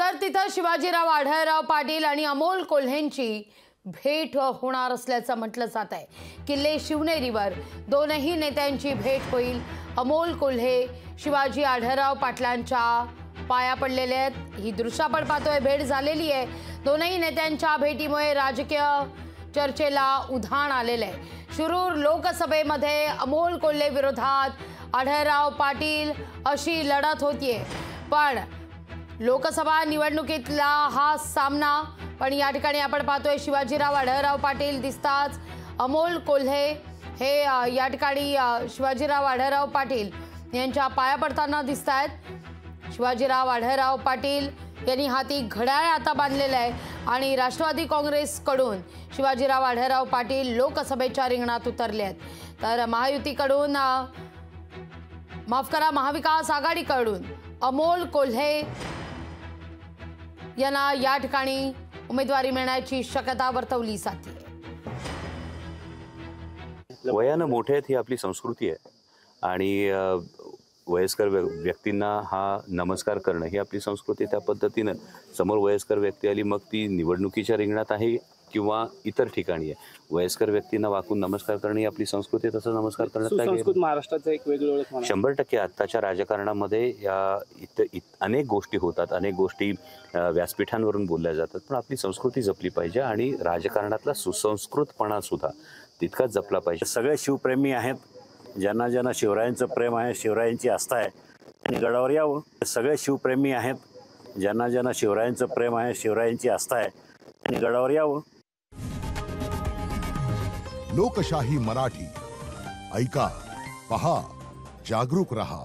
तर तिथं शिवाजीराव आढळराव पाटील आणि अमोल कोल्हेंची भेट होणार असल्याचं म्हटलं जात आहे। किल्ले शिवनेरीवर दोनही नेत्यांची भेट होईल। अमोल कोल्हे शिवाजी आढळराव पाटलांच्या पाया पडलेले आहेत। ही दृश्य आपण पाहतोय, भेट झालेली आहे। दोनही नेत्यांच्या भेटीमुळे राजकीय चर्चेला उधाण आलेलं आहे। शिरूर लोकसभेमध्ये अमोल कोल्हे विरोधात आढळराव पाटील अशी लढत होतीये, पण लोकसभा निवडणुकीतला हा सामना। पण या ठिकाणी आपण पाहतोय शिवाजीराव आढळराव पाटील दिसताच अमोल कोल्हे हे या ठिकाणी शिवाजीराव आढळराव पाटील यांच्या पाया पडताना दिसत आहेत। शिवाजीराव आढळराव पाटील यांनी हाती घड्याळ आता बांधलेलं आहे आणि राष्ट्रवादी काँग्रेसकडून शिवाजीराव आढळराव पाटील लोकसभेच्या रिंगणात उतरले आहेत। तर महायुतीकडून माफ करा महाविकास आघाडीकडून अमोल कोल्हे यांना या ठिकाणी उमेदवारी मिळण्याची शक्यता वर्तवली जाते। वयानं मोठे आहेत ही आपली संस्कृती आहे आणि वयस्कर व्यक्तींना हा नमस्कार करणं ही आपली संस्कृती। त्या पद्धतीनं समोर वयस्कर व्यक्ती आली, मग ती निवडणुकीच्या रिंगणात आहे किंवा इतर ठिकाणी आहे, वयस्कर व्यक्तींना वाकून नमस्कार करणे ही आपली संस्कृती आहे। तसं नमस्कार करण्यात महाराष्ट्राचं एक वेगळं ओळख 100% आत्ताच्या राजकारणामध्ये अनेक गोष्टी होतात, अनेक गोष्टी व्यासपीठांवरून बोलल्या जातात, पण आपली संस्कृती जपली पाहिजे आणि राजकारणातला सुसंस्कृतपणा सुद्धा तितकाच जपला पाहिजे। सगळे शिवप्रेमी आहेत, ज्यांना ज्यांना शिवरायांचं प्रेम आहे, शिवरायांची आस्था आहे, त्यांनी गडावर यावं। सगळे शिवप्रेमी आहेत, ज्यांना ज्यांना शिवरायांचं प्रेम आहे, शिवरायांची आस्था आहे, त्यांनी गडावर यावं। लोकशाही मराठी ऐका, पहा, जागरूक रहा।